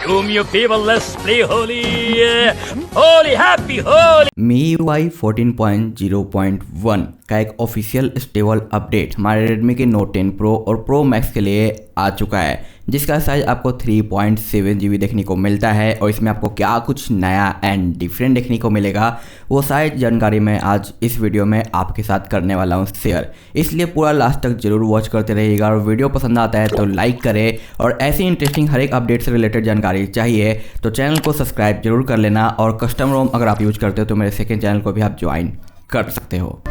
Welcome you people, let's play Holy. Holy, happy Holy. MIUI 14.0.1 का एक official stable update हमारे Redmi के Note 10 Pro और Pro Max के लिए आ चुका है, जिसका साइज आपको 3.7 GB देखने को मिलता है। और इसमें आपको क्या कुछ नया एंड डिफरेंट देखने को मिलेगा वो सारी जानकारी मैं आज इस वीडियो में आपके साथ करने वाला हूँ शेयर, इसलिए पूरा लास्ट तक जरूर वॉच करते रहिएगा। और वीडियो पसंद आता है तो लाइक करें, और ऐसी इंटरेस्टिंग हर एक अपडेट से रिलेटेड जानकारी चाहिए तो चैनल को सब्सक्राइब जरूर कर लेना। और कस्टम रोम अगर आप यूज करते हो तो मेरे सेकेंड चैनल को भी आप ज्वाइन कर सकते हो।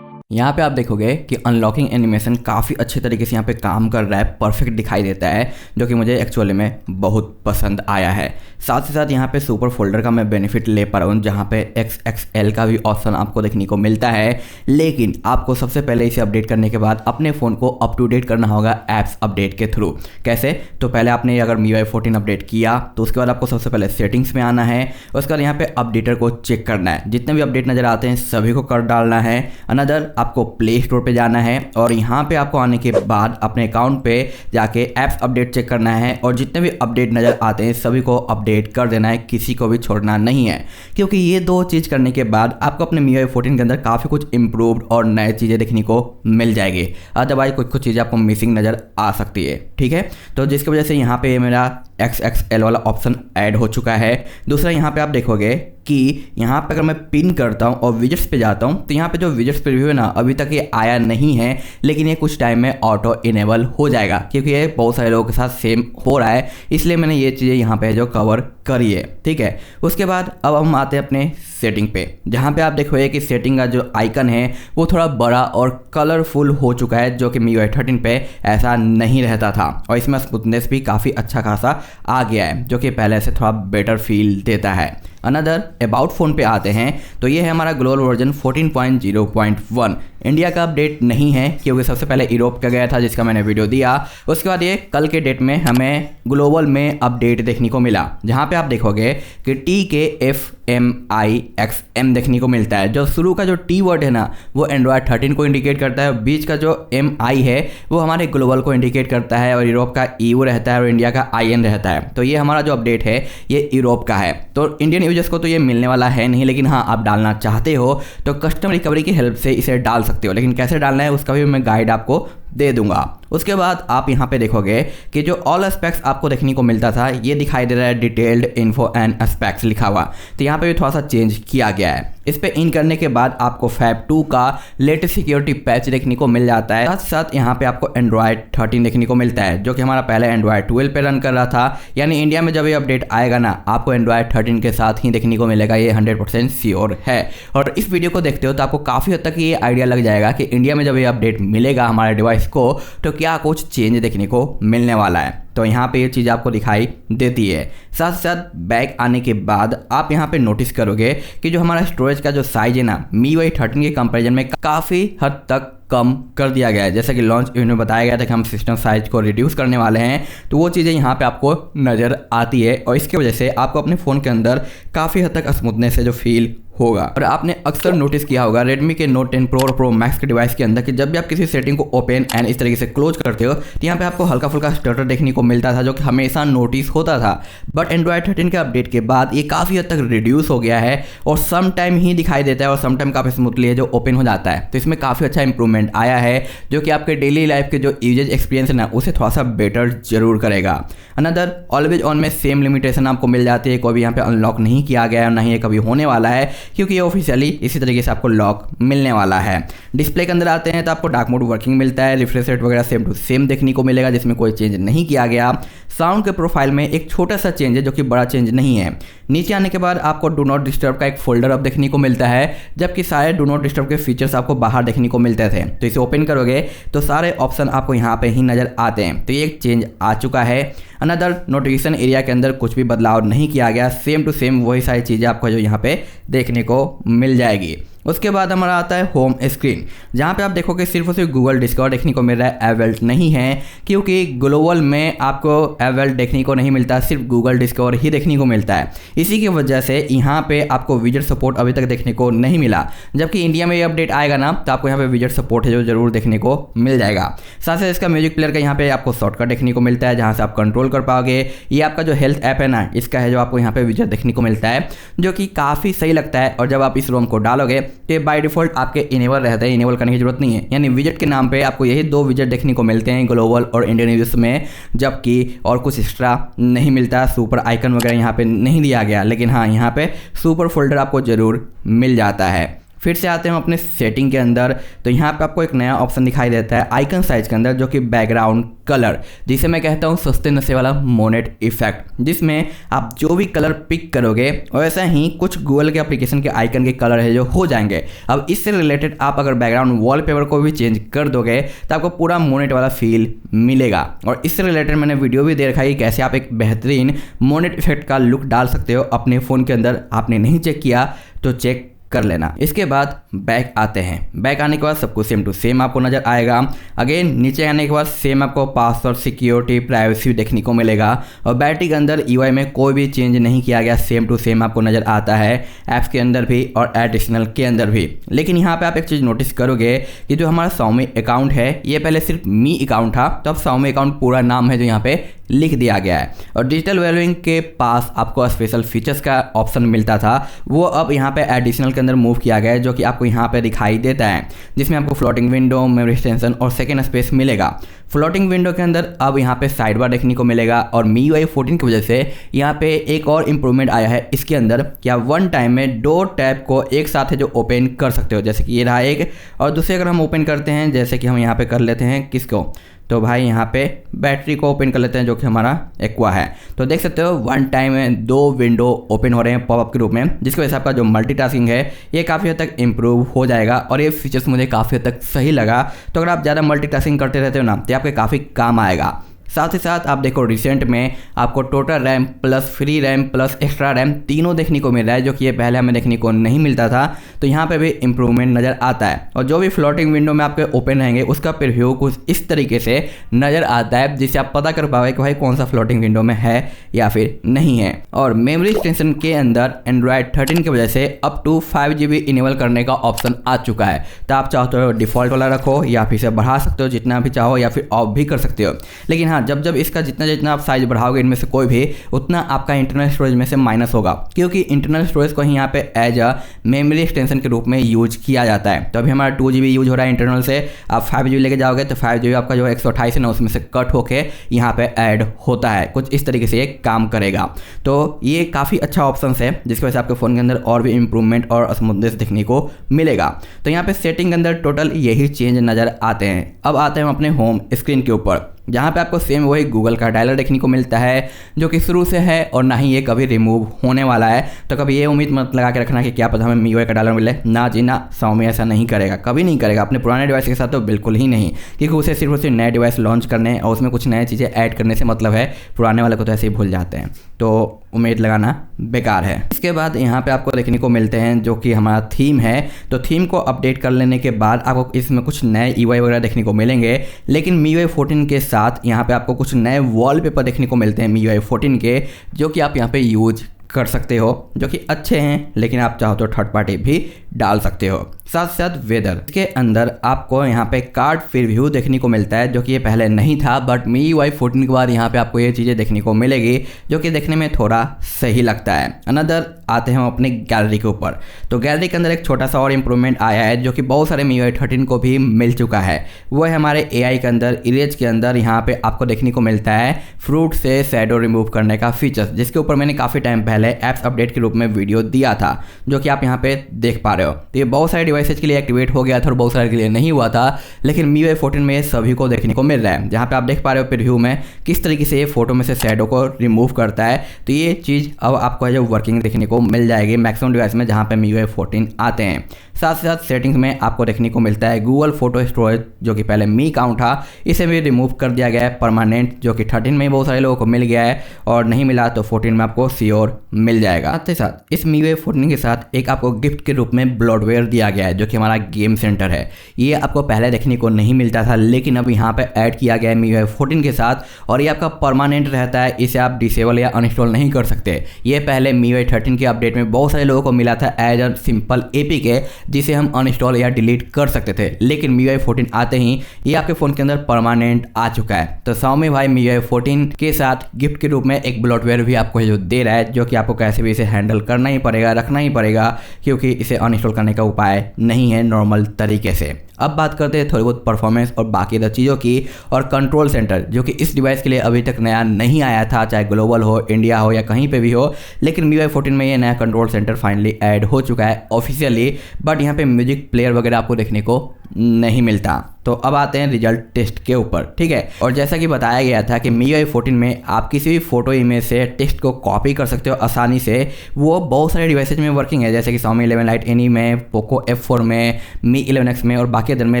यहाँ पे आप देखोगे कि अनलॉकिंग एनिमेशन काफ़ी अच्छे तरीके से यहाँ पे काम कर रहा है, परफेक्ट दिखाई देता है, जो कि मुझे एक्चुअली में बहुत पसंद आया है। साथ ही साथ यहाँ पे सुपर फोल्डर का मैं बेनिफिट ले पा रहा हूँ, जहाँ पे XXL का भी ऑप्शन आपको देखने को मिलता है। लेकिन आपको सबसे पहले इसे अपडेट करने के बाद अपने फ़ोन को अप टू डेट करना होगा ऐप्स अपडेट के थ्रू। कैसे? तो पहले आपने अगर MIUI 14 अपडेट किया तो उसके बाद आपको सबसे पहले सेटिंग्स में आना है, उसके बाद यहाँ पे अपडेटर को चेक करना है, जितने भी अपडेट नज़र आते हैं सभी को कर डालना है। अनदर आपको प्ले स्टोर पे जाना है, और यहाँ पे आपको आने के बाद अपने अकाउंट पे जाके ऐप्स अपडेट चेक करना है, और जितने भी अपडेट नज़र आते हैं सभी को अपडेट कर देना है, किसी को भी छोड़ना नहीं है। क्योंकि ये दो चीज़ करने के बाद आपको अपने MIUI 14 के अंदर काफ़ी कुछ इंप्रूव्ड और नए चीज़ें देखने को मिल जाएगी। अदरवाइज कुछ चीज़ें आपको मिसिंग नज़र आ सकती है, ठीक है। तो जिसकी वजह से यहाँ पे मेरा XXL वाला ऑप्शन ऐड हो चुका है। दूसरा यहाँ पे आप देखोगे कि यहाँ पे अगर मैं पिन करता हूँ और विजेट्स पे जाता हूँ तो यहाँ पे जो विजेट्स प्रीव्यू है ना, अभी तक ये आया नहीं है, लेकिन ये कुछ टाइम में ऑटो इनेबल हो जाएगा, क्योंकि ये बहुत सारे लोगों के साथ सेम हो रहा है, इसलिए मैंने ये चीज़ें यहाँ पे जो कवर करी है, ठीक है। उसके बाद अब हम आते हैं अपने सेटिंग पे, जहाँ पे आप देखोगे कि सेटिंग का जो आइकन है वो थोड़ा बड़ा और कलरफुल हो चुका है, जो कि MIUI 13 पे ऐसा नहीं रहता था। और इसमें स्मूथनेस भी काफ़ी अच्छा खासा आ गया है, जो कि पहले से थोड़ा बेटर फील देता है। अनदर अबाउट फ़ोन पे आते हैं तो ये है हमारा ग्लोबल वर्जन 14.0.1। इंडिया का अपडेट नहीं है, क्योंकि सबसे पहले यूरोप का गया था, जिसका मैंने वीडियो दिया। उसके बाद ये कल के डेट में हमें ग्लोबल में अपडेट देखने को मिला, जहाँ पे आप देखोगे कि TKFMIXM देखने को मिलता है। जो शुरू का जो T वर्ड है ना वो एंड्रॉयड 13 को इंडिकेट करता है, बीच का जो MI है वो हमारे ग्लोबल को इंडिकेट करता है, और यूरोप का EU रहता है और इंडिया का IN रहता है। तो ये हमारा जो अपडेट है ये यूरोप का है, तो इंडियन यूजर्स को तो ये मिलने वाला है नहीं। लेकिन हाँ, आप डालना चाहते हो तो कस्टम रिकवरी की हेल्प से इसे डाल सकते हो, लेकिन कैसे डालना है उसका भी मैं गाइड आपको दे दूंगा। उसके बाद आप यहाँ पे देखोगे कि जो ऑल एस्पेक्ट्स आपको देखने को मिलता था ये दिखाई दे रहा है डिटेल्ड इन्फो एंड एस्पेक्ट्स लिखा हुआ, तो यहाँ पे भी थोड़ा सा चेंज किया गया है। इस पे इन करने के बाद आपको फैब 2 का लेटेस्ट सिक्योरिटी पैच देखने को मिल जाता है। साथ साथ यहाँ पे आपको एंड्रॉयड 13 देखने को मिलता है, जो कि हमारा पहले एंड्रॉयड 12 पे रन कर रहा था। यानी इंडिया में जब ये अपडेट आएगा ना, आपको एंड्रॉयड 13 के साथ ही देखने को मिलेगा, ये 100% श्योर है। और इस वीडियो को देखते हो तो आपको काफ़ी हद तक ये आइडिया लग जाएगा कि इंडिया में जब ये अपडेट मिलेगा हमारे डिवाइस को तो क्या कुछ चेंज देखने को मिलने वाला है। तो यहाँ पे ये चीज़ आपको दिखाई देती है। साथ साथ बैक आने के बाद आप यहाँ पे नोटिस करोगे कि जो हमारा स्टोरेज का जो साइज है ना MIUI 13 के कंपैरिजन में काफ़ी हद तक कम कर दिया गया है। जैसा कि लॉन्च इवेंट में बताया गया था कि हम सिस्टम साइज को रिड्यूस करने वाले हैं, तो वो चीज़ें यहाँ पे आपको नज़र आती है, और इसकी वजह से आपको अपने फ़ोन के अंदर काफ़ी हद तक स्मूथनेस से जो फील होगा। और आपने अक्सर नोटिस किया होगा Redmi के Note 10 Pro और Pro Max के डिवाइस के अंदर कि जब भी आप किसी सेटिंग को ओपन एंड इस तरीके से क्लोज करते हो तो यहाँ पे आपको हल्का फुल्का स्टटर देखने को मिलता था, जो कि हमेशा नोटिस होता था। बट एंड्रॉयड 13 के अपडेट के बाद ये काफ़ी हद तक रिड्यूस हो गया है, और सम टाइम ही दिखाई देता है, और सम टाइम काफ़ी स्मूथली है जो ओपन हो जाता है। तो इसमें काफ़ी अच्छा इंप्रूवमेंट आया है, जो कि आपके डेली लाइफ के जो यूजेज एक्सपीरियंस है ना उसे थोड़ा सा बेटर जरूर करेगा। अनदर ऑलवेज ऑन में सेम लिमिटेशन आपको मिल जाती है, कोई भी यहाँ पे अनलॉक नहीं किया गया है, ना ही ये कभी होने वाला है, क्योंकि ये ऑफिशियली इसी तरीके से आपको लॉक मिलने वाला है। डिस्प्ले के अंदर आते हैं तो आपको डार्क मोड वर्किंग मिलता है, रिफ्रेश रेट वगैरह सेम टू सेम देखने को मिलेगा, जिसमें कोई चेंज नहीं किया गया। साउंड के प्रोफाइल में एक छोटा सा चेंज है, जो कि बड़ा चेंज नहीं है। नीचे आने के बाद आपको डू नॉट डिस्टर्ब का एक फोल्डर अब देखने को मिलता है, जबकि सारे डू नॉट डिस्टर्ब के फीचर्स आपको बाहर देखने को मिलते थे। तो इसे ओपन करोगे तो सारे ऑप्शन आपको यहाँ पे ही नज़र आते हैं, तो ये एक चेंज आ चुका है। अनदर नोटिफिकेशन एरिया के अंदर कुछ भी बदलाव नहीं किया गया, सेम टू सेम वही सारी चीज़ें आपको जो यहाँ पे देखने को मिल जाएगी। उसके बाद हमारा आता है होम स्क्रीन, जहाँ पे आप देखोगे सिर्फ और सिर्फ गूगल डिस्कवर देखने को मिल रहा है, एवेल्ट नहीं है, क्योंकि ग्लोबल में आपको एवेल्ट देखने को नहीं मिलता, सिर्फ गूगल डिस्कवर ही देखने को मिलता है। इसी की वजह से यहाँ पे आपको विजेट सपोर्ट अभी तक देखने को नहीं मिला, जबकि इंडिया में ये अपडेट आएगा ना तो आपको यहाँ पे विजेट सपोर्ट है जो जरूर देखने को मिल जाएगा। साथ साथ इसका म्यूजिक प्लेयर का यहाँ पे आपको शॉर्टकट देखने को मिलता है, जहाँ से आप कंट्रोल कर पाओगे। ये आपका जो हेल्थ ऐप है ना, इसका है जो आपको यहाँ पे विजेट देखने को मिलता है, जो कि काफ़ी सही लगता है। और जब आप इस रोम को डालोगे तो बाय डिफॉल्ट आपके इनेबल रहता है, इनेबल करने की जरूरत नहीं है, यानी विजेट के नाम पे आपको यही 2 विजेट देखने को मिलते हैं ग्लोबल और इंडियन यूज़ में, जबकि और कुछ एक्स्ट्रा नहीं मिलता। सुपर आइकन वगैरह यहाँ पे नहीं दिया गया, लेकिन हाँ यहाँ पे सुपर फोल्डर आपको ज़रूर मिल जाता है। फिर से आते हैं हम अपने सेटिंग के अंदर, तो यहाँ पे आपको एक नया ऑप्शन दिखाई देता है आइकन साइज के अंदर, जो कि बैकग्राउंड कलर, जिसे मैं कहता हूँ सस्ते नशे वाला मोनेट इफेक्ट, जिसमें आप जो भी कलर पिक करोगे वैसा ही कुछ गूगल के एप्लीकेशन के आइकन के कलर है जो हो जाएंगे। अब इससे रिलेटेड आप अगर बैकग्राउंड वॉलपेपर को भी चेंज कर दोगे तो आपको पूरा मोनेट वाला फील मिलेगा। और इससे रिलेटेड मैंने वीडियो भी दे रखा है कि कैसे आप एक बेहतरीन मोनेट इफेक्ट का लुक डाल सकते हो अपने फ़ोन के अंदर। आपने नहीं चेक किया तो चेक कर लेना। इसके बाद बैक आते हैं, बैक आने के बाद सब कुछ सेम टू सेम आपको नज़र आएगा। अगेन नीचे आने के बाद सेम आपको पासवर्ड, सिक्योरिटी, प्राइवेसी देखने को मिलेगा। और बैटरी के अंदर यूआई में कोई भी चेंज नहीं किया गया, सेम टू सेम आपको नज़र आता है, ऐप्स के अंदर भी और एडिशनल के अंदर भी। लेकिन यहाँ पे आप एक चीज़ नोटिस करोगे कि जो हमारा Xiaomi अकाउंट है, ये पहले सिर्फ मी अकाउंट था, तो अब Xiaomi अकाउंट पूरा नाम है जो यहाँ पे लिख दिया गया है। और डिजिटल वैल्यूइंग के पास आपको स्पेशल फीचर्स का ऑप्शन मिलता था, वो अब यहाँ पे एडिशनल के अंदर मूव किया गया है, जो कि आपको यहाँ पे दिखाई देता है, जिसमें आपको फ्लोटिंग विंडो, मेमोरी एक्सटेंशन और सेकेंड स्पेस मिलेगा। फ्लोटिंग विंडो के अंदर अब यहाँ पे साइड बार देखने को मिलेगा। और MIUI 14 की वजह से यहाँ पे एक और इम्प्रूवमेंट आया है इसके अंदर, कि आप वन टाइम में 2 टैब को एक साथ है जो ओपन कर सकते हो, जैसे कि ये रहा एक, और दूसरे अगर हम ओपन करते हैं, जैसे कि हम यहाँ पे कर लेते हैं किसको, तो भाई यहाँ पे बैटरी को ओपन कर लेते हैं जो कि हमारा एक्वा है। तो देख सकते हो वन टाइम में 2 विंडो ओपन हो रहे हैं पॉपअप के रूप में, जिसकी वजह से आपका जो मल्टीटास्किंग है ये काफ़ी हद तक इम्प्रूव हो जाएगा। और ये फीचर्स मुझे काफ़ी हद तक सही लगा। तो अगर आप ज़्यादा मल्टीटास्किंग करते रहते हो ना तो आपके काफ़ी काम आएगा। साथ ही साथ आप देखो रिसेंट में आपको total RAM plus free RAM plus extra RAM तीनों देखने को मिल रहा है, जो कि ये पहले हमें देखने को नहीं मिलता था। तो यहाँ पे भी इम्प्रूवमेंट नज़र आता है। और जो भी फ्लोटिंग विंडो में आपके ओपन रहेंगे उसका प्रीव्यू कुछ इस तरीके से नज़र आता है, जिससे आप पता कर पाओगे कि भाई कौन सा फ्लोटिंग विंडो में है या फिर नहीं है। और मेमोरी एक्सटेंशन के अंदर एंड्रॉयड 13 की वजह से अप टू 5GB इनेबल करने का ऑप्शन आ चुका है। तो आप चाहो तो डिफ़ॉल्ट वाला रखो या फिर इसे बढ़ा सकते हो जितना भी चाहो, या फिर ऑफ भी कर सकते हो। लेकिन हाँ, जब इसका जितना आप साइज बढ़ाओगे इनमें से कोई भी, उतना आपका इंटरनल स्टोरेज में से माइनस होगा, क्योंकि इंटरनल स्टोरेज को ही यहाँ पे एज अ मेमोरी एक्सटेंशन के रूप में यूज किया जाता है। तो अभी हमारा 2GB यूज हो रहा है इंटरनल से, आप 5GB लेके जाओगे तो 5GB आपका जो 128 है ना उसमें से कट होके यहाँ पे ऐड होता है। कुछ इस तरीके से ये काम करेगा। तो ये काफ़ी अच्छा ऑप्शन है, जिसकी वजह से आपके फ़ोन के अंदर और भी इंप्रूवमेंट और स्मूथनेस देखने को मिलेगा। तो यहाँ पे सेटिंग के अंदर टोटल यही चेंज नज़र आते हैं। अब आते हैं हम अपने होम स्क्रीन के ऊपर, जहाँ पे आपको सेम वही गूगल का डायलर देखने को मिलता है, जो कि शुरू से है और ना ही ये कभी रिमूव होने वाला है। तो कभी ये उम्मीद मत लगा के रखना कि क्या पता हमें MIUI का डायलर मिले, ना जी ना, Xiaomi ऐसा नहीं करेगा, कभी नहीं करेगा। अपने पुराने डिवाइस के साथ तो बिल्कुल ही नहीं, क्योंकि उसे सिर्फ उसे नए डिवाइस लॉन्च करने और उसमें कुछ नए चीज़ें ऐड करने से मतलब है, पुराने वाले को तो ऐसे ही भूल जाते हैं। तो उम्मीद लगाना बेकार है। इसके बाद यहाँ पे आपको देखने को मिलते हैं जो कि हमारा थीम है। तो थीम को अपडेट कर लेने के बाद आपको इसमें कुछ नए UI वगैरह देखने को मिलेंगे, लेकिन MIUI 14 के साथ यहाँ पे आपको कुछ नए वॉलपेपर देखने को मिलते हैं MIUI 14 के, जो कि आप यहाँ पे यूज कर सकते हो, जो कि अच्छे हैं। लेकिन आप चाहो तो थर्ड पार्टी भी डाल सकते हो। साथ साथ वेदर के अंदर आपको यहाँ पे कार्ड प्रीव्यू देखने को मिलता है, जो कि ये पहले नहीं था, बट MIUI 14 के बाद यहाँ पे आपको ये चीज़ें देखने को मिलेगी, जो कि देखने में थोड़ा सही लगता है। अनदर आते हैं हम अपने गैलरी के ऊपर। तो गैलरी के अंदर एक छोटा सा और इम्प्रूवमेंट आया है, जो कि बहुत सारे MIUI 13 को भी मिल चुका है। वो है हमारे AI के अंदर, इरेज के अंदर यहाँ पे आपको देखने को मिलता है फ्रूट से शैडो रिमूव करने का फीचर, जिसके ऊपर मैंने काफ़ी टाइम पहले ऐप्स अपडेट के रूप में वीडियो दिया था, जो कि आप यहाँ पे देख पा रहे हो। तो ये बहुत सारे डिवाइसेज के लिए एक्टिवेट हो गया था और बहुत सारे के लिए नहीं हुआ था, लेकिन MIUI 14 में ये सभी को देखने को मिल रहा है। जहाँ पे आप देख पा रहे हो प्रीव्यू में किस तरीके से ये फोटो में से शैडो को रिमूव करता है। तो ये चीज़ अब आपको जो वर्किंग देखने को मिल जाएगी मैक्सिमम डिवाइस में जहाँ पे MIUI 14 आते हैं। साथ ही साथ सेटिंग्स में आपको देखने को मिलता है गूगल फोटो स्टोरेज, जो कि पहले मी अकाउंट था, इसे भी रिमूव कर दिया गया है परमानेंट, जो कि 13 में बहुत सारे लोगों को मिल गया है और नहीं मिला तो 14 में आपको श्योर मिल जाएगा। साथ ही साथ इस MIUI 14 के साथ एक आपको गिफ्ट के रूप में हमें ब्लॉटवेयर दिया गया है जो कि हमारा गेम सेंटर है। ये आपको पहले देखने को नहीं मिलता था, लेकिन अब यहाँ पे ऐड किया गया है MIUI 14 के साथ, और ये आपका परमानेंट रहता है, इसे आप डिसेबल या अनइंस्टॉल नहीं कर सकते। ये पहले MIUI 13 के अपडेट में बहुत सारे लोगों को मिला था एज अ सिंपल APK, जिसे हम अनइंस्टॉल या डिलीट कर सकते थे, लेकिन MIUI 14 आते ही ये आपके फ़ोन के अंदर परमानेंट आ चुका है। तो Xiaomi भाई MIUI 14 के साथ गिफ्ट के रूप में एक ब्लॉटवेयर भी आपको जो दे रहा है, जो कि आपको कैसे भी इसे हैंडल करना ही पड़ेगा, रखना ही पड़ेगा, क्योंकि इसे अनइंस्टॉल करने का उपाय नहीं है नॉर्मल तरीके से। अब बात करते हैं थोड़ी बहुत परफॉर्मेंस और बाकी अदर चीज़ों की, और कंट्रोल सेंटर जो कि इस डिवाइस के लिए अभी तक नया नहीं आया था, चाहे ग्लोबल हो, इंडिया हो या कहीं पे भी हो, लेकिन MIUI 14 में ये नया कंट्रोल सेंटर फाइनली ऐड हो चुका है ऑफिशियली। बट यहाँ पे म्यूजिक प्लेयर वगैरह आपको देखने को नहीं मिलता। तो अब आते हैं रिजल्ट टेस्ट के ऊपर, ठीक है। और जैसा कि बताया गया था कि MIUI 14 में आप किसी भी फोटो इमेज से टेक्स्ट को कॉपी कर सकते हो आसानी से। वो बहुत सारे डिवाइसेज में वर्किंग है, जैसे कि Xiaomi 11 Lite Any में, Poco F4 में, Mi 11X में और बाकी अदर में।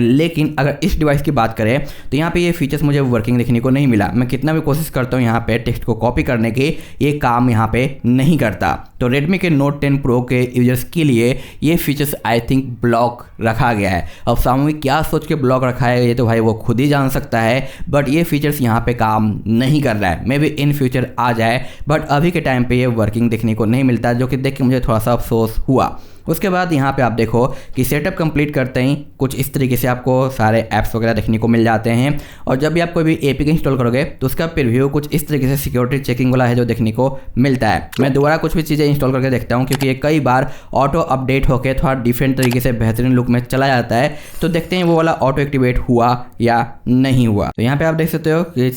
लेकिन अगर इस डिवाइस की बात करें तो यहाँ पे ये फीचर्स मुझे वर्किंग देखने को नहीं मिला। मैं कितना भी कोशिश करता हूँ यहाँ पे टेक्स्ट को कॉपी करने की, ये काम यहाँ पे नहीं करता। तो Redmi के Note 10 Pro के यूजर्स के लिए ये फीचर्स आई थिंक ब्लॉक रखा गया है। अब Xiaomi क्या सोच के ब्लॉक रखा है ये तो भाई वो खुद ही जान सकता है, बट ये फीचर्स यहाँ पे काम नहीं कर रहा है। मे बी इन फ्यूचर आ जाए, बट अभी के टाइम पे ये वर्किंग देखने को नहीं मिलता, जो कि देख के मुझे थोड़ा सा अफसोस हुआ। उसके बाद यहाँ पे आप देखो कि सेटअप कंप्लीट करते ही कुछ इस तरीके से आपको सारे ऐप्स वगैरह देखने को मिल जाते हैं। और जब भी आप कोई भी APK इंस्टॉल करोगे तो उसका प्रीव्यू कुछ इस तरीके से सिक्योरिटी चेकिंग वाला है जो देखने को मिलता है। मैं दोबारा कुछ भी चीज़ें इंस्टॉल करके देखता हूँ, क्योंकि ये कई बार ऑटो अपडेट होकर थोड़ा डिफरेंट तरीके से बेहतरीन लुक में चला जाता है। तो देखते हैं वो वाला ऑटो एक्टिवेट हुआ या नहीं हुआ। तो यहाँ पर आप देख सकते हो कि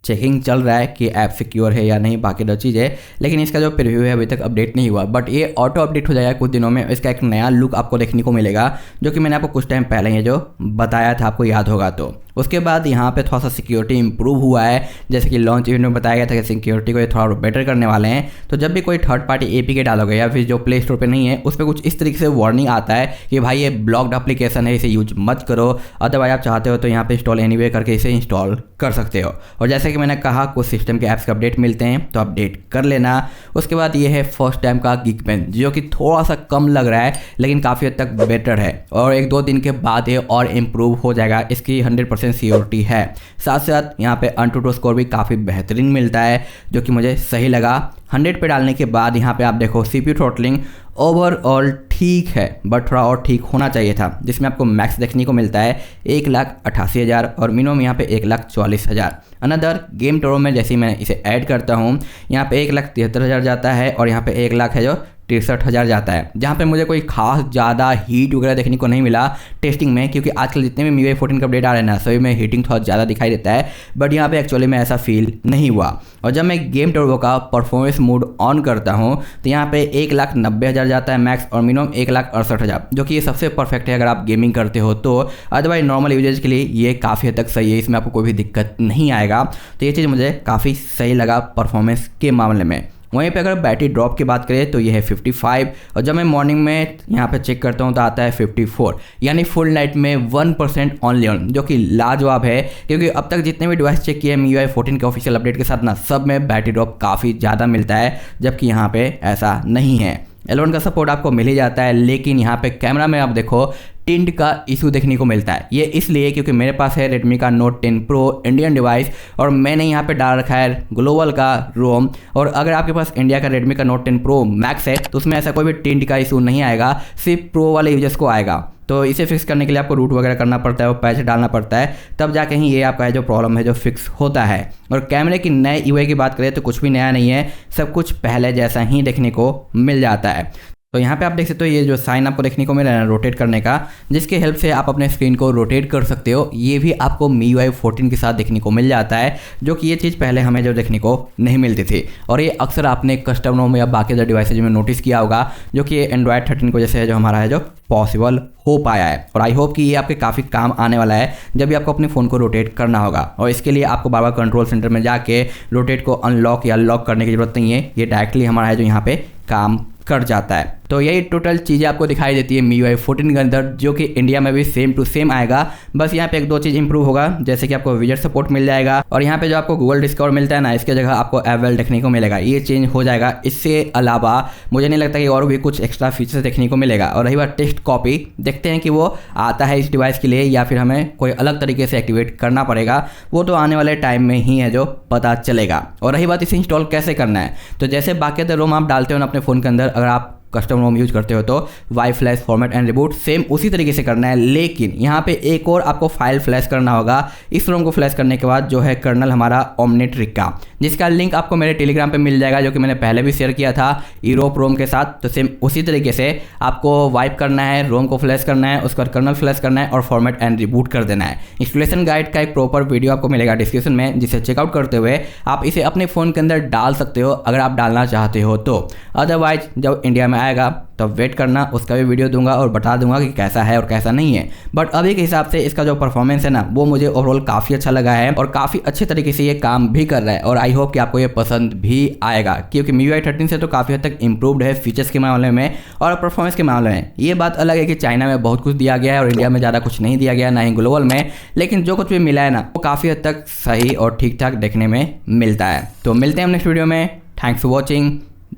चेकिंग चल रहा है कि ऐप सिक्योर है या नहीं, बाकी दो चीज़ें, लेकिन इसका जो प्रीव्यू है अभी तक अपडेट नहीं हुआ। बट ये ऑटो अपडेट हो जाएगा कुछ दिनों में, इसका एक नया लुक आपको देखने को मिलेगा, जो कि मैंने आपको कुछ टाइम पहले ये जो बताया था, आपको याद होगा। तो उसके बाद यहाँ पे थोड़ा सा सिक्योरिटी इंप्रूव हुआ है, जैसे कि लॉन्च इवेंट में बताया गया था कि सिक्योरिटी को ये थोड़ा बेटर करने वाले हैं। तो जब भी कोई थर्ड पार्टी APK डालोगे या फिर जो प्ले स्टोर पे नहीं है उस पर कुछ इस तरीके से वार्निंग आता है कि भाई ये ब्लॉक्ड एप्लीकेशन है, इसे यूज मत करो। अदरवाइज आप चाहते हो तो यहाँ पे इंस्टॉल एनीवे करके इसे इंस्टॉल कर सकते हो। और जैसे कि मैंने कहा कुछ सिस्टम के ऐप्स के अपडेट मिलते हैं तो अपडेट कर लेना। उसके बाद ये है फर्स्ट टाइम का Geekbench, जो कि थोड़ा सा कम लग रहा है लेकिन काफ़ी हद तक बेटर है, और 1-2 दिन के बाद ये और इम्प्रूव हो जाएगा, इसकी 100% सिक्योरिटी है। साथ साथ यहाँ पे AnTuTu स्कोर भी काफ़ी बेहतरीन मिलता है, जो कि मुझे सही लगा। 100 पे डालने के बाद यहाँ पे आप देखो CPU थ्रॉटलिंग ओवरऑल ठीक है, बट थोड़ा और ठीक होना चाहिए था, जिसमें आपको मैक्स देखने को मिलता है 1,88,000 और मिनिमम यहाँ पे 1,44,000। अनदर गेम टोरो में जैसे मैं इसे ऐड करता हूँ यहाँ पे 1,73,000 जाता है और यहाँ पे 1 लाख है जो 63,000 जाता है, जहाँ पे मुझे कोई खास ज़्यादा हीट वगैरह देखने को नहीं मिला टेस्टिंग में, क्योंकि आजकल जितने भी MIUI 14 का अपडेट आ रहे हैं ना सभी में हीटिंग थोड़ा ज़्यादा दिखाई देता है, बट यहाँ पे एक्चुअली में ऐसा फील नहीं हुआ। और जब मैं गेम टर्बो का परफॉर्मेंस मोड ऑन करता हूँ तो यहाँ पे 1,90,000 जाता है मैक्स और मिनिमम 1,68,000, जो कि ये सबसे परफेक्ट है अगर आप गेमिंग करते हो तो। अदरवाइज नॉर्मल यूजर्स के लिए ये काफ़ी हद तक सही है, इसमें आपको कोई भी दिक्कत नहीं आएगा। तो ये चीज़ मुझे काफ़ी सही लगा परफॉर्मेंस के मामले में। वहीं पे अगर बैटरी ड्रॉप की बात करें तो ये है 55, और जब मैं मॉर्निंग में यहाँ पे चेक करता हूँ तो आता है 54, यानी फुल नाइट में 1% ऑनली ऑन, जो कि लाजवाब है, क्योंकि अब तक जितने भी डिवाइस चेक किए MIUI 14 के ऑफिशियल अपडेट के साथ ना सब में बैटरी ड्रॉप काफ़ी ज़्यादा मिलता है, जबकि यहाँ पे ऐसा नहीं है। L1 का सपोर्ट आपको मिल ही जाता है, लेकिन यहाँ पे कैमरा में आप देखो टिंट का इशू देखने को मिलता है। ये इसलिए क्योंकि मेरे पास है Redmi का Note 10 Pro इंडियन डिवाइस और मैंने यहाँ पे डाल रखा है ग्लोबल का रोम, और अगर आपके पास इंडिया का Redmi का Note 10 Pro Max है तो उसमें ऐसा कोई भी टिंट का इशू नहीं आएगा, सिर्फ प्रो वाले यूजर्स को आएगा। तो इसे फिक्स करने के लिए आपको रूट वगैरह करना पड़ता है और पैच डालना पड़ता है, तब जाके ही ये आपका जो प्रॉब्लम है जो फिक्स होता है। और कैमरे की नए UI की बात करें तो कुछ भी नया नहीं है, सब कुछ पहले जैसा ही देखने को मिल जाता है। तो यहाँ पे आप देख सकते हो ये जो साइन आपको देखने को मिल रहा है रोटेट करने का, जिसके हेल्प से आप अपने स्क्रीन को रोटेट कर सकते हो, ये भी आपको MIUI 14 के साथ देखने को मिल जाता है, जो कि ये चीज़ पहले हमें जो देखने को नहीं मिलती थी। और ये अक्सर आपने कस्टम रोम या बाकी जो डिवाइसेज में नोटिस किया होगा, जो कि एंड्रॉयड 13 की वजह से है जो हमारा है जो पॉसिबल हो पाया है। और आई होप कि ये आपके काफ़ी काम आने वाला है जब भी आपको अपने फ़ोन को रोटेट करना होगा, और इसके लिए आपको बार बार कंट्रोल सेंटर में जाके रोटेट को अनलॉक या लॉक करने की जरूरत नहीं है, ये डायरेक्टली हमारा है जो यहाँ पे काम कर जाता है। तो यही टोटल चीज़ें आपको दिखाई देती है MIUI 14 के अंदर, जो कि इंडिया में भी सेम टू सेम आएगा। बस यहाँ पे एक दो चीज़ इंप्रूव होगा, जैसे कि आपको विजेट सपोर्ट मिल जाएगा और यहाँ पे जो आपको गूगल डिस्कवर मिलता है ना, इसके जगह आपको एवेल देखने को मिलेगा, ये चेंज हो जाएगा। इससे अलावा मुझे नहीं लगता कि और भी कुछ एक्स्ट्रा फीचर्स देखने को मिलेगा। और रही बात टेक्स्ट कॉपी, देखते हैं कि वो आता है इस डिवाइस के लिए या फिर हमें कोई अलग तरीके से एक्टिवेट करना पड़ेगा, वो तो आने वाले टाइम में ही है जो पता चलेगा। और रही बात इसे इंस्टॉल कैसे करना है, तो जैसे बाकी अदर रोम आप डालते हो ना अपने फ़ोन के अंदर, अगर आप कस्टम रोम यूज करते हो तो वाई flash format and reboot same उसी तरीके से करना है। लेकिन यहाँ पे एक और आपको फाइल फ्लैश करना होगा। इस रोम को फ्लैश करने के बाद जो है कर्नल हमारा ओमनीट्रिक का, जिसका लिंक आपको मेरे टेलीग्राम पे मिल जाएगा, जो कि मैंने पहले भी शेयर किया था यूरोप रोम के साथ। तो सेम उसी तरीके से आपको वाइप करना है, रोम को फ्लैश करना है, उसके बाद कर्नल फ्लैश करना है और फॉर्मेट एंड रिबूट कर देना है। इंस्टॉलेशन गाइड का एक प्रॉपर वीडियो आपको मिलेगा डिस्क्रिप्शन में, जिसे चेकआउट करते हुए आप इसे अपने फ़ोन के अंदर डाल सकते हो अगर आप डालना चाहते हो तो। अदरवाइज जब इंडिया में आएगा तब वेट करना, उसका भी वीडियो दूंगा और बता दूंगा कि कैसा है और कैसा नहीं है। बट अभी के हिसाब से इसका जो परफॉर्मेंस है ना, वो मुझे ओवरऑल काफ़ी अच्छा लगा है और काफ़ी अच्छे तरीके से ये काम भी कर रहा है। और आई होप कि आपको ये पसंद भी आएगा, क्योंकि MIUI 13 से तो काफ़ी हद तक इंप्रूव्ड है फीचर्स के मामले में और परफॉर्मेंस के मामले में। ये बात अलग है कि चाइना में बहुत कुछ दिया गया है और इंडिया में ज़्यादा कुछ नहीं दिया गया, ना ही ग्लोबल में, लेकिन जो कुछ भी मिला है ना, वो काफ़ी हद तक सही और ठीक ठाक देखने में मिलता है। तो मिलते हैं हम नेक्स्ट वीडियो में। Thanks for watching,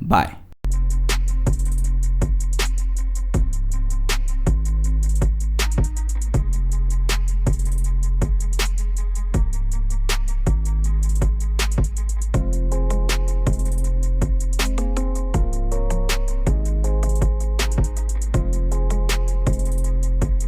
bye.